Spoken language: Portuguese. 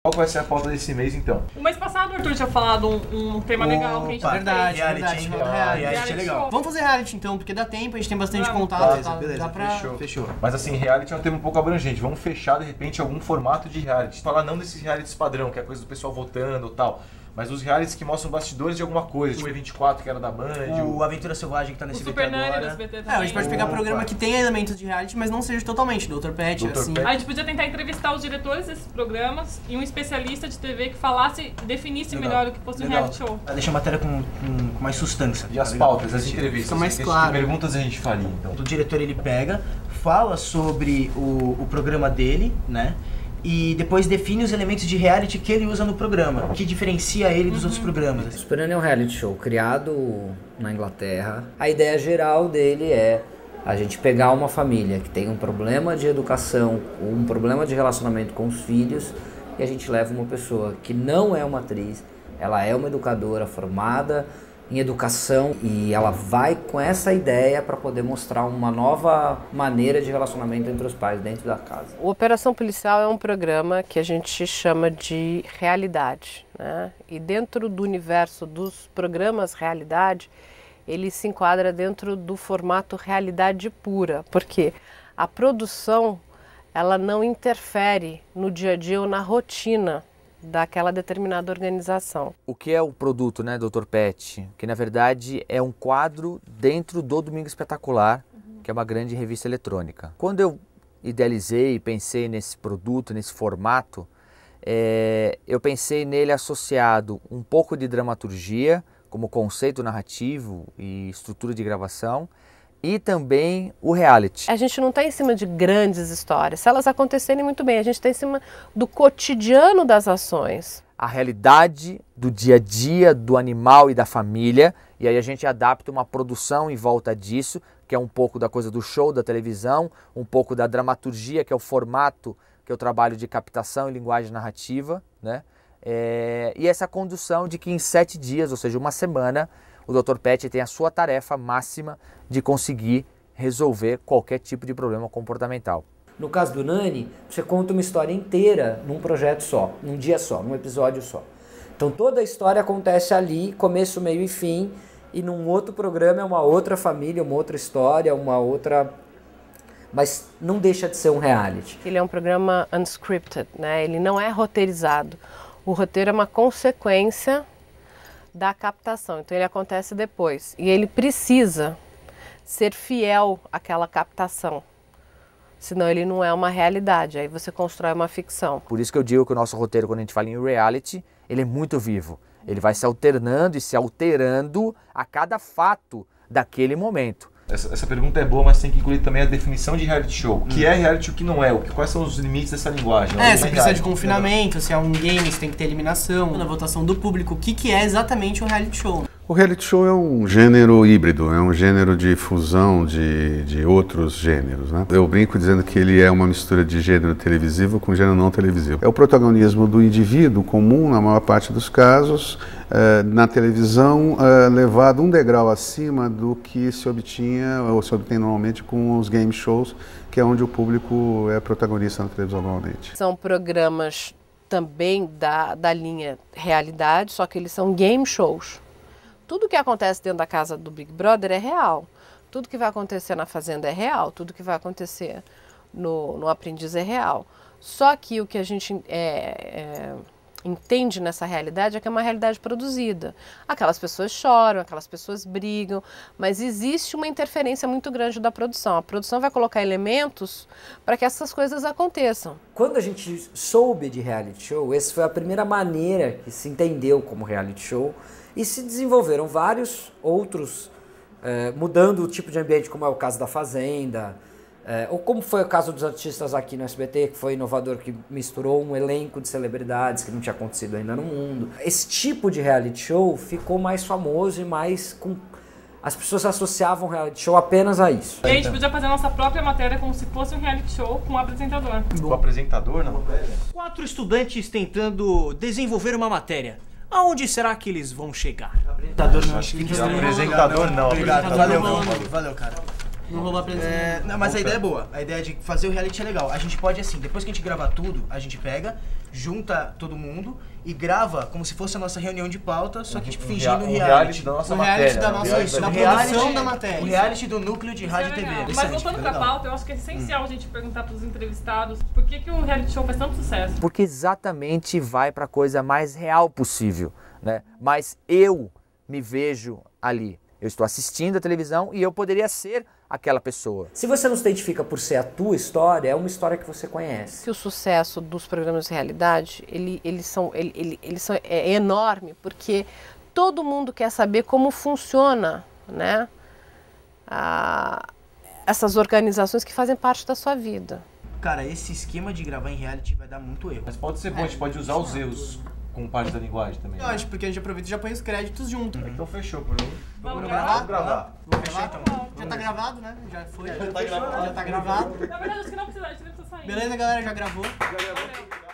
Qual vai ser a pauta desse mês, então? O mês passado o Arthur tinha falado um tema legal que a gente verdade, fez. reality é legal. Vamos fazer reality então, porque dá tempo, a gente tem bastante contato. Beleza, dá pra... fechou. Mas assim, reality é um tema um pouco abrangente. Vamos fechar, de repente, algum formato de reality. Falar não desses realities padrão, que é a coisa do pessoal votando e tal. Mas os realities que mostram bastidores de alguma coisa, tipo o E24, que era da Band, o Aventura Selvagem, que tá nesse Super Nani do agora. SBT também. a gente pode pegar programa que tenha elementos de reality, mas não seja totalmente, Dr. Pet, assim. A gente podia tentar entrevistar os diretores desses programas e um especialista de TV que falasse, definisse melhor o que fosse um reality show. Deixa a matéria com mais substância. E as pautas, as entrevistas. Fica mais que claro. perguntas a gente faria, então? O diretor, ele pega, fala sobre o programa dele, né? E depois define os elementos de reality que ele usa no programa, o que diferencia ele dos outros programas. Super Nani é um reality show criado na Inglaterra. A ideia geral dele é a gente pegar uma família que tem um problema de educação, um problema de relacionamento com os filhos, e a gente leva uma pessoa que não é uma atriz, ela é uma educadora formada em educação e ela vai com essa ideia para poder mostrar uma nova maneira de relacionamento entre os pais dentro da casa. O Operação Policial é um programa que a gente chama de realidade, né? E dentro do universo dos programas realidade, ele se enquadra dentro do formato realidade pura, porque a produção ela não interfere no dia a dia ou na rotina daquela determinada organização. O que é o produto, né, Dr. Pet? Que na verdade é um quadro dentro do Domingo Espetacular, que é uma grande revista eletrônica. Quando eu idealizei e pensei nesse produto, nesse formato, eu pensei nele associado um pouco de dramaturgia, como conceito narrativo e estrutura de gravação, e também o reality. A gente não está em cima de grandes histórias. Se elas acontecerem, muito bem. A gente está em cima do cotidiano das ações. A realidade do dia a dia do animal e da família, e aí a gente adapta uma produção em volta disso, que é um pouco da coisa do show, da televisão, um pouco da dramaturgia, que é o formato que eu trabalho de captação e linguagem narrativa, né? E essa condução de que em 7 dias, ou seja, uma semana, o Dr. Pet tem a sua tarefa máxima de conseguir resolver qualquer tipo de problema comportamental. No caso do Nani, você conta uma história inteira num projeto só, num dia só, num episódio só. Então toda a história acontece ali, começo, meio e fim, e num outro programa é uma outra família, uma outra história, uma outra... Mas não deixa de ser um reality. Ele é um programa unscripted, né? Ele não é roteirizado. O roteiro é uma consequência da captação, então ele acontece depois. E ele precisa ser fiel àquela captação, senão ele não é uma realidade, aí você constrói uma ficção. Por isso que eu digo que o nosso roteiro, quando a gente fala em reality, ele é muito vivo. Ele vai se alternando e se alterando a cada fato daquele momento. Essa pergunta é boa, mas tem que incluir também a definição de reality show. O que é reality e o que não é? Quais são os limites dessa linguagem? Se precisa de confinamento, se é um game, se tem que ter eliminação, na votação do público, o que é exatamente um reality show? O reality show é um gênero híbrido, é um gênero de fusão de outros gêneros, né? Eu brinco dizendo que ele é uma mistura de gênero televisivo com gênero não televisivo. É o protagonismo do indivíduo comum, na maior parte dos casos, na televisão, levado um degrau acima do que se obtinha ou se obtém normalmente com os game shows, que é onde o público é protagonista na televisão normalmente. São programas também da linha realidade, só que eles são game shows. Tudo que acontece dentro da casa do Big Brother é real. Tudo que vai acontecer na Fazenda é real. Tudo que vai acontecer no Aprendiz é real. Só que o que a gente entende nessa realidade é que é uma realidade produzida. Aquelas pessoas choram, aquelas pessoas brigam, mas existe uma interferência muito grande da produção. A produção vai colocar elementos para que essas coisas aconteçam. Quando a gente soube de reality show, essa foi a primeira maneira que se entendeu como reality show, e se desenvolveram vários outros, mudando o tipo de ambiente, como é o caso da Fazenda, ou como foi o caso dos artistas aqui no SBT, que foi inovador, que misturou um elenco de celebridades que não tinha acontecido ainda no mundo. Esse tipo de reality show ficou mais famoso e mais com... As pessoas associavam reality show apenas a isso. E a gente podia fazer a nossa própria matéria como se fosse um reality show com um apresentador. O apresentador, não? 4 estudantes tentando desenvolver uma matéria. Aonde será que eles vão chegar? Apresentador não, acho que Apresentador não. Obrigado, valeu, cara. Não rolou a apresentação. Não, mas a ideia é boa. A ideia de fazer o reality é legal. A gente pode, assim, depois que a gente gravar tudo, a gente pega, junta todo mundo e grava como se fosse a nossa reunião de pauta, só que tipo, fingindo o reality da nossa O matéria. reality da né? nossa, Reality da reality- produção da matéria. O reality do núcleo de Isso é rádio e TV. legal. Mas Interessante, voltando fica pra legal. pauta, eu acho que é essencial a gente perguntar pros entrevistados por que o reality show faz tanto sucesso. Porque exatamente vai para a coisa mais real possível, né? Mas eu me vejo ali. Eu estou assistindo a televisão e eu poderia ser aquela pessoa. Se você não se identifica por ser a tua história, é uma história que você conhece. Que o sucesso dos programas de realidade, é enorme, porque todo mundo quer saber como funciona, né? Essas organizações que fazem parte da sua vida. Cara, esse esquema de gravar em reality vai dar muito erro. Mas pode ser bom, a gente pode usar os erros como parte da linguagem também. Eu acho, porque a gente aproveita e já põe os créditos junto. Então fechou por mim. Vamos gravar? gravar. Vamos gravar? Já tá gravado, né? Já foi. Já tá gravado. Na verdade, acho que não precisa, a gente nem precisa sair. Beleza, galera? Já gravou. Valeu.